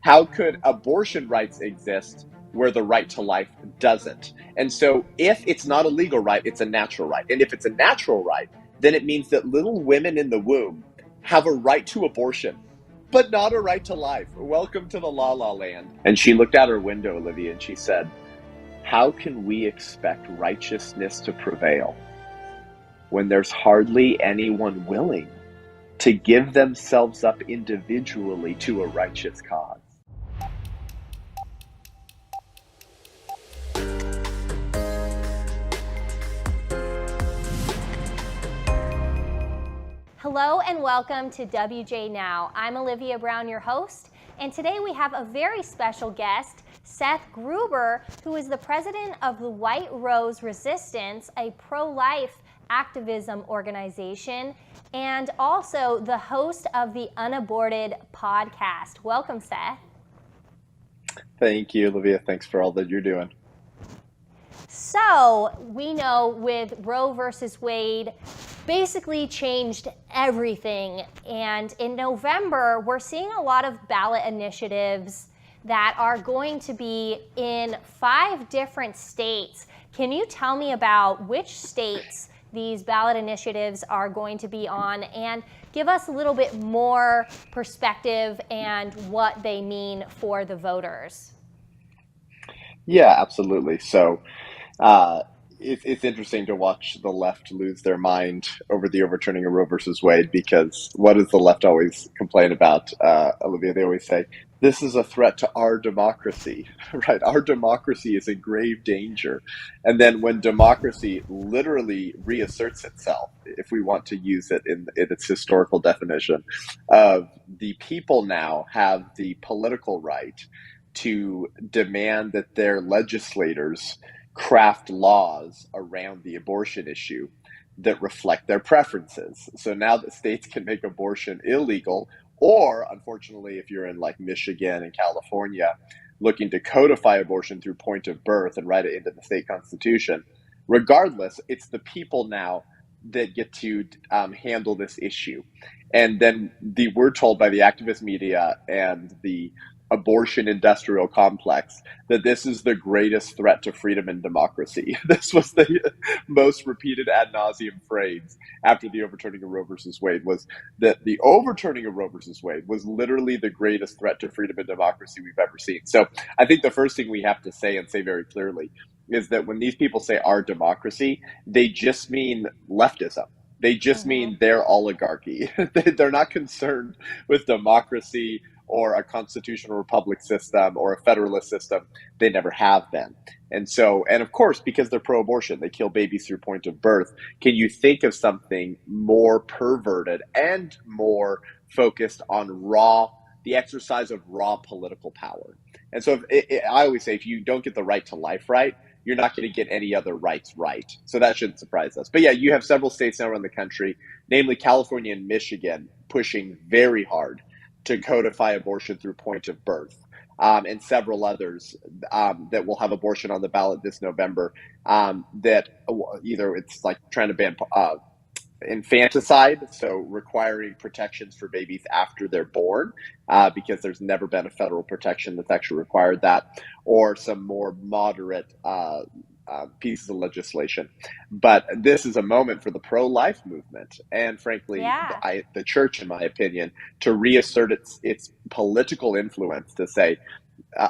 How could abortion rights exist where the right to life doesn't? And so if it's not a legal right, it's a natural right. And if it's a natural right, then it means that little women in the womb have a right to abortion, but not a right to life. Welcome to the la la land. And she looked out her window, Olivia, and she said, how can we expect righteousness to prevail when there's hardly anyone willing to give themselves up individually to a righteous cause? Hello and welcome to WJ Now. I'm Olivia Brown, your host, and today we have a very special guest, Seth Gruber, who is the president of the White Rose Resistance, a pro-life activism organization, and also the host of the Unaborted podcast. Welcome, Seth. Thank you, Olivia. Thanks for all that you're doing. So we know with Roe versus Wade basically changed everything. And in November, we're seeing a lot of ballot initiatives that are going to be in 5 different states. Can you tell me about which states these ballot initiatives are going to be on and give us a little bit more perspective and what they mean for the voters? Yeah, absolutely. So it's interesting to watch the left lose their mind over the overturning of Roe versus Wade, because what does the left always complain about, Olivia? They always say, this is a threat to our democracy, right? Our democracy is in grave danger. And then when democracy literally reasserts itself, if we want to use it in its historical definition, of the people now have the political right to demand that their legislators craft laws around the abortion issue that reflect their preferences. So now that states can make abortion illegal, or unfortunately, if you're in like Michigan and California, looking to codify abortion through point of birth and write it into the state constitution, regardless, it's the people now that get to handle this issue. And then we're told by the activist media and the abortion industrial complex that this is the greatest threat to freedom and democracy. This was the most repeated ad nauseum phrase after the overturning of Roe versus Wade, was that the overturning of Roe versus Wade was literally the greatest threat to freedom and democracy we've ever seen. So I think the first thing we have to say, and say very clearly, is that when these people say our democracy, they just mean leftism. They just mean their oligarchy. They're not concerned with democracy or a constitutional republic system or a federalist system. They never have been. And so, and of course, because they're pro-abortion, they kill babies through point of birth. Can you think of something more perverted and more focused on the exercise of raw political power? And so I always say, if you don't get the right to life right, you're not going to get any other rights right. So that shouldn't surprise us. But yeah, you have several states now around the country, namely California and Michigan, pushing very hard to codify abortion through point of birth, and several others that will have abortion on the ballot this November, that either it's like trying to ban infanticide, so requiring protections for babies after they're born, because there's never been a federal protection that's actually required that, or some more moderate pieces of legislation. But this is a moment for the pro-life movement and, frankly, the church, in my opinion, to reassert its political influence, to say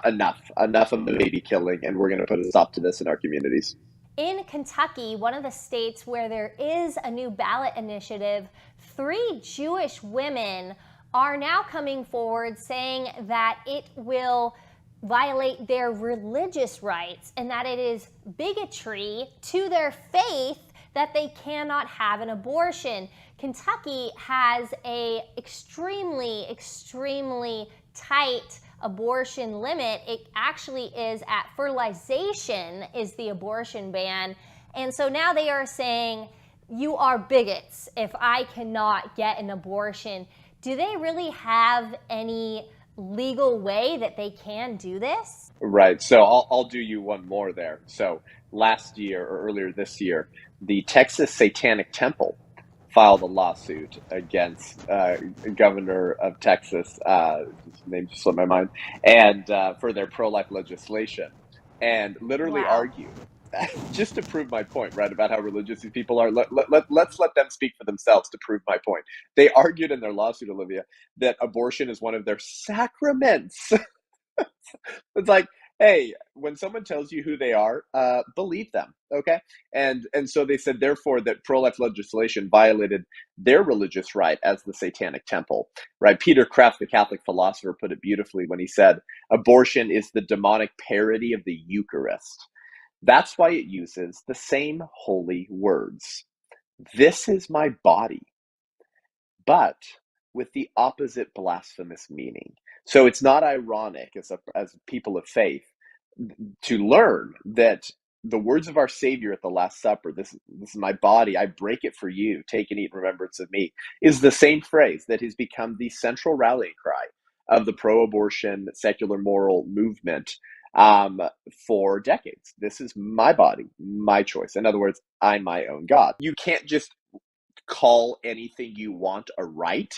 enough of the baby killing, and we're going to put a stop to this in our communities. In Kentucky, one of the states where there is a new ballot initiative, 3 Jewish women are now coming forward saying that it will violate their religious rights and that it is bigotry to their faith that they cannot have an abortion. Kentucky has a extremely tight abortion limit. It actually is at fertilization is the abortion ban. And so now they are saying, you are bigots if I cannot get an abortion. Do they really have any legal way that they can do this? Right. So I'll do you one more there. So last year or earlier this year, the Texas Satanic Temple filed a lawsuit against governor of Texas, his name just slipped my mind, and for their pro-life legislation, and literally Wow. argued just to prove my point, right, about how religious these people are. Let's let them speak for themselves to prove my point. They argued in their lawsuit, Olivia, that abortion is one of their sacraments. It's like, hey, when someone tells you who they are, believe them, okay? And so they said, therefore, that pro-life legislation violated their religious right as the Satanic Temple, right? Peter Kreeft, the Catholic philosopher, put it beautifully when he said, abortion is the demonic parody of the Eucharist. That's why it uses the same holy words. This is my body, but with the opposite blasphemous meaning. So it's not ironic as people of faith to learn that the words of our Savior at the Last Supper, this is my body, I break it for you, take and eat in remembrance of me, is the same phrase that has become the central rallying cry of the pro-abortion secular moral movement for decades. This is my body, my choice. In other words, I'm my own God. You can't just call anything you want a right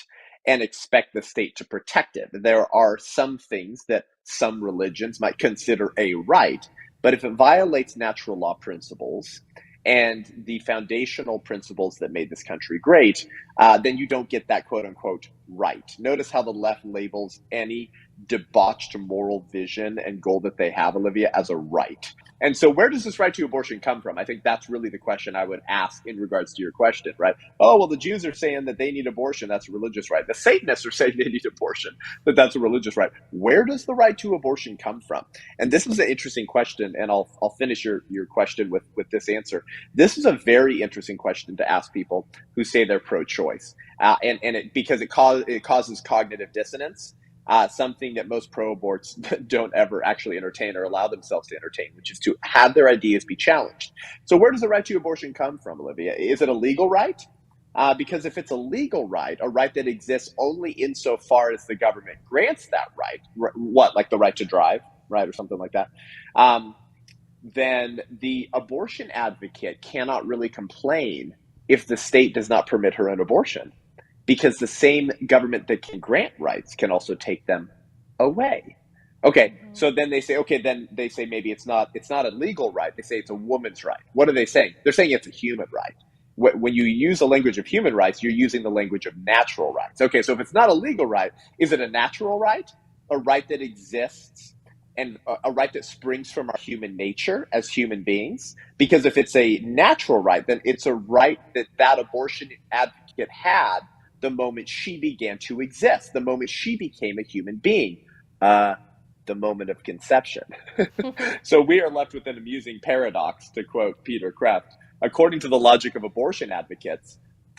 and expect the state to protect it. There are some things that some religions might consider a right, but if it violates natural law principles and the foundational principles that made this country great, then you don't get that quote unquote right. Notice how the left labels any debauched moral vision and goal that they have, Olivia, as a right. And so where does this right to abortion come from? I think that's really the question I would ask in regards to your question, right? Oh, well, the Jews are saying that they need abortion. That's a religious right. The Satanists are saying they need abortion, that that's a religious right. Where does the right to abortion come from? And this is an interesting question, and I'll finish your question with this answer. This is a very interesting question to ask people who say they're pro-choice, because it causes cognitive dissonance. Something that most pro-aborts don't ever actually entertain or allow themselves to entertain, which is to have their ideas be challenged. So where does the right to abortion come from, Olivia? Is it a legal right? Because if it's a legal right, a right that exists only insofar as the government grants that right, like the right to drive, right, or something like that, then the abortion advocate cannot really complain if the state does not permit her own abortion, because the same government that can grant rights can also take them away. Okay, so then they say, maybe it's not a legal right. They say it's a woman's right. What are they saying? They're saying it's a human right. When you use the language of human rights, you're using the language of natural rights. Okay, so if it's not a legal right, is it a natural right? A right that exists and a right that springs from our human nature as human beings? Because if it's a natural right, then it's a right that abortion advocate had the moment she began to exist, the moment she became a human being, the moment of conception. So we are left with an amusing paradox, to quote Peter Kreeft. According to the logic of abortion advocates,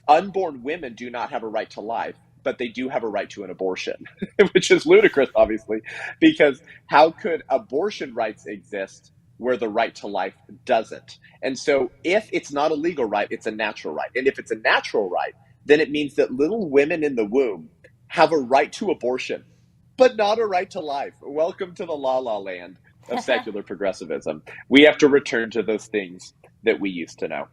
unborn women do not have a right to life, but they do have a right to an abortion, which is ludicrous, obviously, because how could abortion rights exist where the right to life doesn't? And so if it's not a legal right, it's a natural right. And if it's a natural right, then it means that little women in the womb have a right to abortion, but not a right to life. Welcome to the la-la land of secular progressivism. We have to return to those things that we used to know.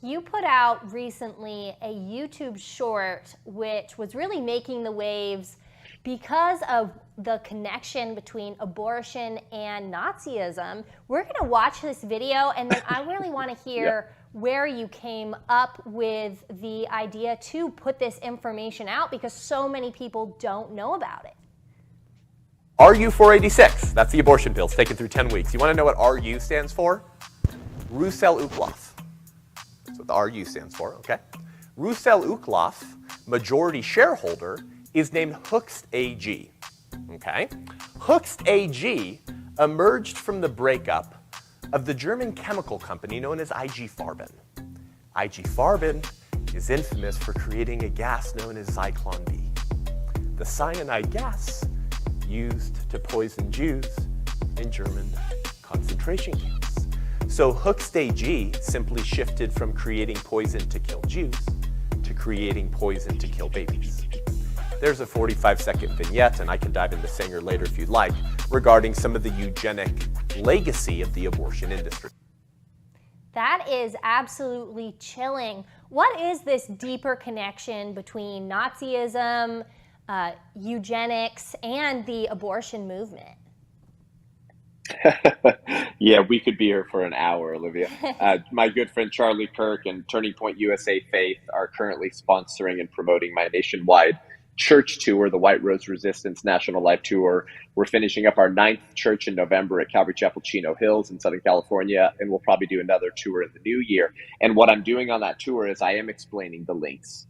You put out recently a YouTube short which was really making the waves because of the connection between abortion and Nazism. We're going to watch this video, and then I really want to hear where you came up with the idea to put this information out, because so many people don't know about it. RU 486, that's the abortion bills taken through 10 weeks. You want to know what RU stands for? Roussel Ucloff. That's what the RU stands for, okay? Roussel Ucloff, majority shareholder, is named Hoechst AG, okay? Hoechst AG emerged from the breakup of the German chemical company known as IG Farben. IG Farben is infamous for creating a gas known as Zyklon B, the cyanide gas used to poison Jews in German concentration camps. So Hoechst AG simply shifted from creating poison to kill Jews to creating poison to kill babies. There's a 45-second vignette, and I can dive into Sanger later if you'd like, regarding some of the eugenic legacy of the abortion industry. That is absolutely chilling. What is this deeper connection between Nazism, eugenics, and the abortion movement? Yeah, we could be here for an hour, Olivia. My good friend Charlie Kirk and Turning Point USA Faith are currently sponsoring and promoting my nationwide church tour, the White Rose Resistance National Life Tour. We're finishing up our 9th church in November at Calvary Chapel, Chino Hills in Southern California, and we'll probably do another tour in the new year. And what I'm doing on that tour is I am explaining the links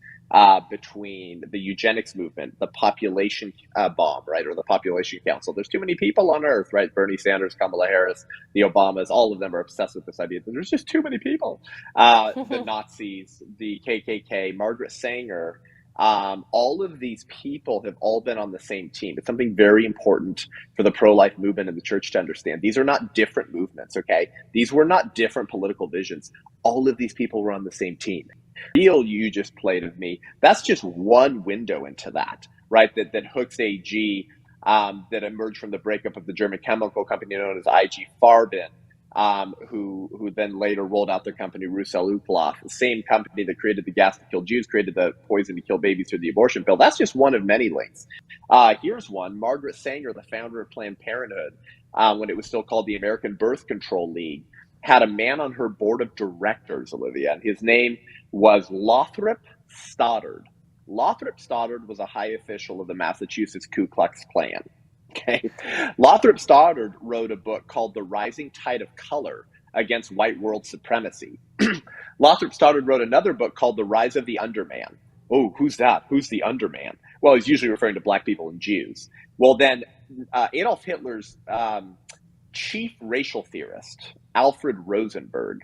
between the eugenics movement, the population bomb, right, or the population council. There's too many people on Earth, right? Bernie Sanders, Kamala Harris, the Obamas, all of them are obsessed with this idea that there's just too many people. The Nazis, the KKK, Margaret Sanger, all of these people have all been on the same team. It's something very important for the pro-life movement and the church to understand. These are not different movements, okay? These were not different political visions. All of these people were on the same team. Deal you just played of me, that's just one window into that, right? That Hooks AG, that emerged from the breakup of the German chemical company known as IG Farben, who then later rolled out their company Roussel Uclof, the same company that created the gas to kill Jews, created the poison to kill babies through the abortion pill. That's just one of many links. Here's one. Margaret Sanger, the founder of Planned Parenthood, when it was still called the American Birth Control League, had a man on her board of directors, Olivia, and his name was Lothrop Stoddard. Lothrop Stoddard was a high official of the Massachusetts Ku Klux Klan. Okay, Lothrop Stoddard wrote a book called The Rising Tide of Color Against White World Supremacy. Lothrop Stoddard wrote another book called The Rise of the Underman. Oh, who's that? Who's the underman? Well, he's usually referring to black people and Jews. Well, then Adolf Hitler's chief racial theorist, Alfred Rosenberg,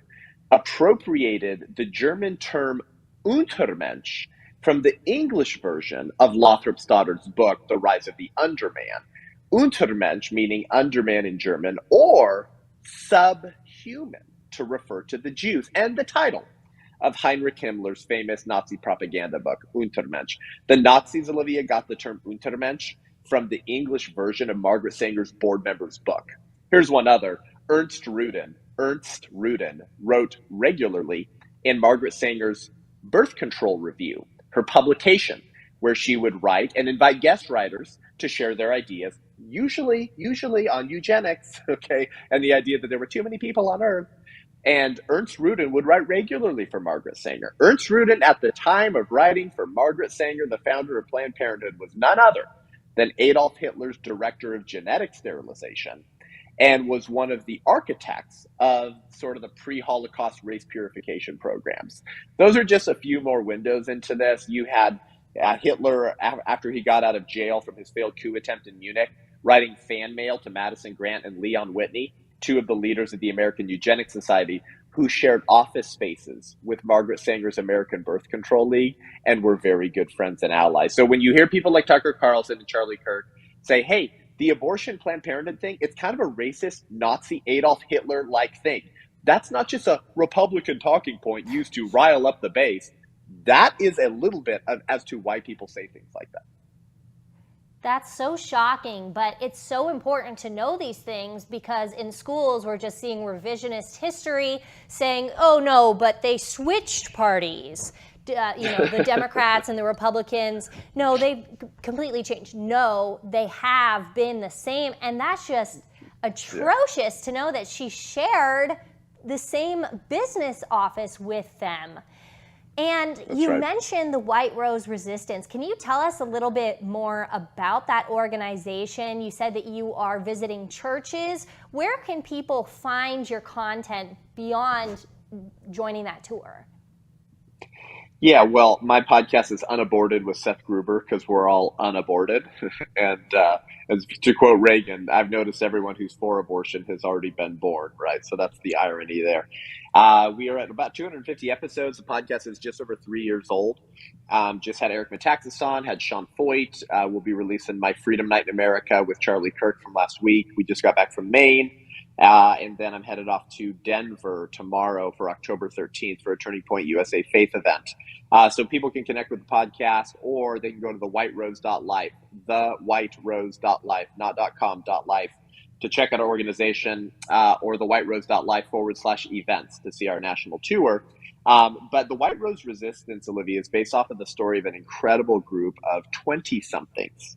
appropriated the German term Untermensch from the English version of Lothrop Stoddard's book, The Rise of the Underman. Untermensch meaning underman in German, or subhuman to refer to the Jews, and the title of Heinrich Himmler's famous Nazi propaganda book, Untermensch. The Nazis, Olivia, got the term Untermensch from the English version of Margaret Sanger's board member's book. Here's one other. Ernst Rudin wrote regularly in Margaret Sanger's Birth Control Review, her publication, where she would write and invite guest writers to share their ideas, usually on eugenics, okay, and the idea that there were too many people on Earth. And Ernst Rudin would write regularly for Margaret Sanger. Ernst Rudin, at the time of writing for Margaret Sanger, the founder of Planned Parenthood, was none other than Adolf Hitler's director of genetic sterilization, and was one of the architects of sort of the pre-Holocaust race purification programs. Those are just a few more windows into this. You had Hitler, after he got out of jail from his failed coup attempt in Munich, writing fan mail to Madison Grant and Leon Whitney, two of the leaders of the American Eugenics Society, who shared office spaces with Margaret Sanger's American Birth Control League and were very good friends and allies. So when you hear people like Tucker Carlson and Charlie Kirk say, hey, the abortion Planned Parenthood thing, it's kind of a racist, Nazi, Adolf Hitler-like thing. That's not just a Republican talking point used to rile up the base. That is a little bit as to why people say things like that. That's so shocking, but it's so important to know these things because in schools we're just seeing revisionist history saying, oh no, but they switched parties. The Democrats and the Republicans, no, they've completely changed. No, they have been the same. And that's just atrocious to know that she shared the same business office with them. And you mentioned the White Rose Resistance. Can you tell us a little bit more about that organization? You said that you are visiting churches. Where can people find your content beyond joining that tour? Yeah, well, my podcast is Unaborted with Seth Gruber because we're all unaborted. And as to quote Reagan, I've noticed everyone who's for abortion has already been born, right? So that's the irony there. We are at about 250 episodes. The podcast is just over 3 years old. Just had Eric Metaxas on, had Sean Foyt. We'll be releasing my Freedom Night in America with Charlie Kirk from last week. We just got back from Maine. And then I'm headed off to Denver tomorrow for October 13th for a Turning Point USA Faith event. So people can connect with the podcast, or they can go to thewhiterose.life, thewhiterose.life, not .com, .life, to check out our organization or thewhiterose.life/events to see our national tour. But the White Rose Resistance, Olivia, is based off of the story of an incredible group of 20-somethings,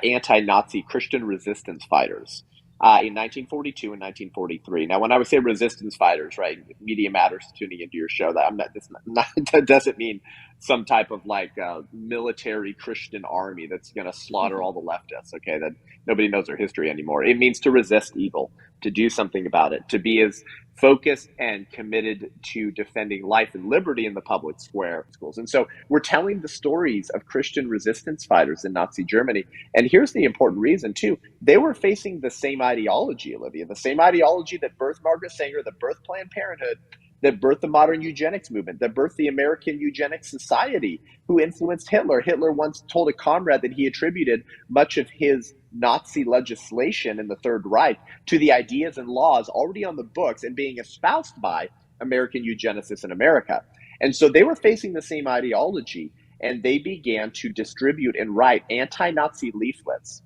anti-Nazi Christian resistance fighters in 1942 and 1943. Now, when I would say resistance fighters, right, Media Matters tuning into your show, that doesn't mean some type of like military Christian army that's going to slaughter all the leftists, okay? That nobody knows their history anymore. It means to resist evil, to do something about it, to be as focused and committed to defending life and liberty in the public square schools. And so we're telling the stories of Christian resistance fighters in Nazi Germany. And here's the important reason, too. They were facing the same ideology, Olivia, the same ideology that birthed Margaret Sanger, that birthed Planned Parenthood, that birthed the modern eugenics movement, that birthed the American Eugenics Society, who influenced Hitler. Hitler once told a comrade that he attributed much of his Nazi legislation in the Third Reich to the ideas and laws already on the books and being espoused by American eugenicists in America. And so they were facing the same ideology, and they began to distribute and write anti-Nazi leaflets,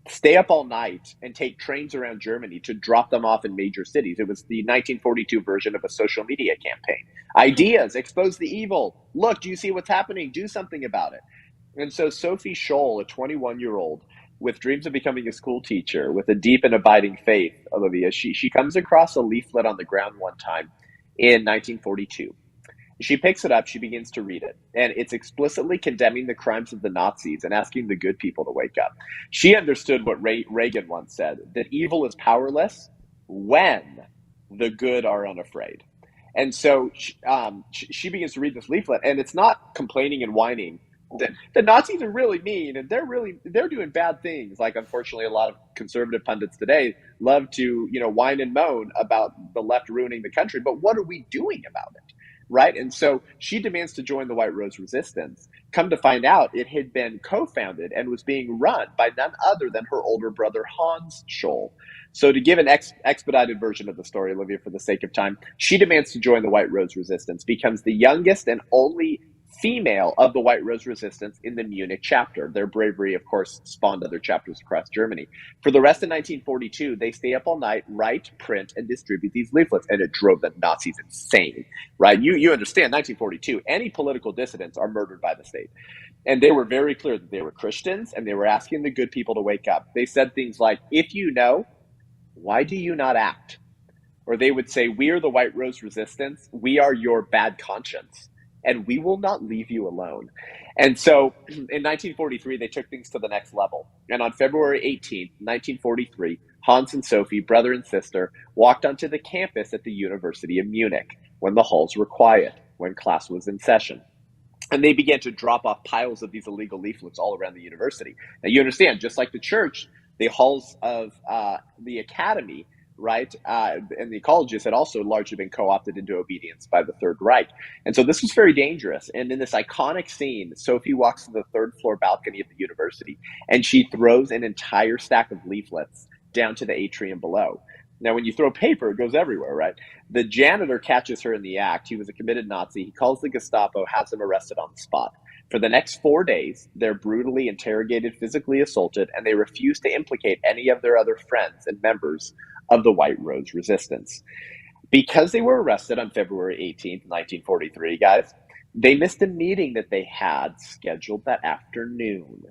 stay up all night, and take trains around Germany to drop them off in major cities. It was the 1942 version of a social media campaign. Ideas, expose the evil. Look, do you see what's happening? Do something about it. And so Sophie Scholl, a 21-year-old with dreams of becoming a school teacher, with a deep and abiding faith, Olivia, she comes across a leaflet on the ground one time in 1942. She picks it up, she begins to read it, and it's explicitly condemning the crimes of the Nazis and asking the good people to wake up. She understood what Reagan once said, that evil is powerless when the good are unafraid. And so she begins to read this leaflet, and it's not complaining and whining. The Nazis are really mean, and they're doing bad things. Like, unfortunately, a lot of conservative pundits today love to, whine and moan about the left ruining the country. But what are we doing about it? Right. And so she demands to join the White Rose Resistance. Come to find out, it had been co-founded and was being run by none other than her older brother, Hans Scholl. So to give an expedited version of the story, Olivia, for the sake of time, she demands to join the White Rose Resistance, becomes the youngest and only female of the White Rose Resistance in the Munich chapter. Their bravery, of course, spawned other chapters across Germany. For the rest of 1942, they stay up all night, write, print, and distribute these leaflets, and it drove the Nazis insane, right? You understand, 1942, any political dissidents are murdered by the state. And they were very clear that they were Christians, and they were asking the good people to wake up. They said things like, if you know, why do you not act? Or they would say, we are the White Rose Resistance. We are your bad conscience, and we will not leave you alone. And so in 1943, they took things to the next level. And on February 18th, 1943, Hans and Sophie, brother and sister, walked onto the campus at the University of Munich when the halls were quiet, when class was in session. And they began to drop off piles of these illegal leaflets all around the university. Now, you understand, just like the church, the halls of the academy, right, and the colleges had also largely been co-opted into obedience by the Third Reich. And so this was very dangerous. And in this iconic scene, Sophie walks to the third floor balcony of the university, and she throws an entire stack of leaflets down to the atrium below. Now, when you throw paper, it goes everywhere, right? The janitor catches her in the act. He was a committed Nazi. He calls the Gestapo, has him arrested on the spot. For the next 4 days, they're brutally interrogated, physically assaulted, and they refuse to implicate any of their other friends and members of the White Rose Resistance. Because they were arrested on February 18th, 1943, guys, they missed a meeting that they had scheduled that afternoon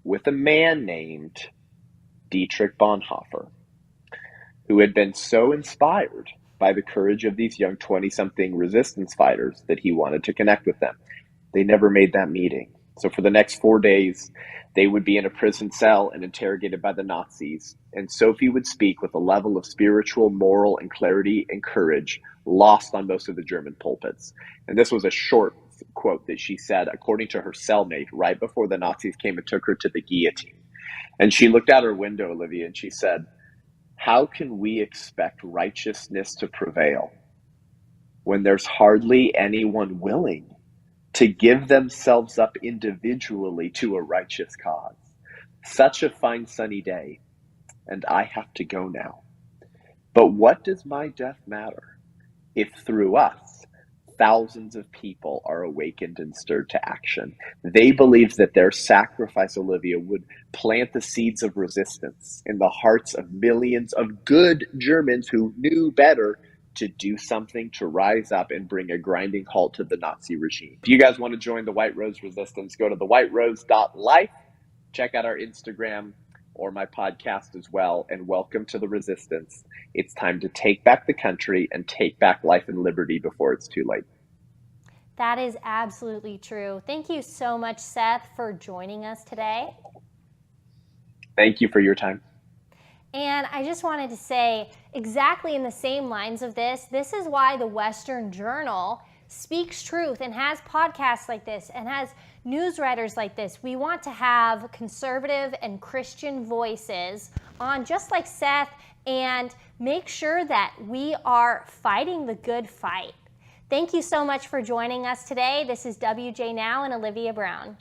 with a man named Dietrich Bonhoeffer, who had been so inspired by the courage of these young 20-something resistance fighters that he wanted to connect with them. They never made that meeting. So for the next 4 days, they would be in a prison cell and interrogated by the Nazis. And Sophie would speak with a level of spiritual, moral, and clarity and courage lost on most of the German pulpits. And this was a short quote that she said, according to her cellmate, right before the Nazis came and took her to the guillotine. And she looked out her window, Olivia, and she said, how can we expect righteousness to prevail when there's hardly anyone willing to give themselves up individually to a righteous cause? Such a fine sunny day, and I have to go now. But what does my death matter if through us thousands of people are awakened and stirred to action. They believe that their sacrifice, Olivia, would plant the seeds of resistance in the hearts of millions of good Germans who knew better to do something to rise up and bring a grinding halt to the Nazi regime. If you guys want to join the White Rose Resistance, go to thewhiterose.life, check out our Instagram or my podcast as well, and welcome to the resistance. It's time to take back the country and take back life and liberty before it's too late. That is absolutely true. Thank you so much, Seth, for joining us today. Thank you for your time. And I just wanted to say, exactly in the same lines of this is why the Western Journal speaks truth and has podcasts like this and has newsletters like this. We want to have conservative and Christian voices on, just like Seth, and make sure that we are fighting the good fight. Thank you so much for joining us today. This is WJ Now and Olivia Brown.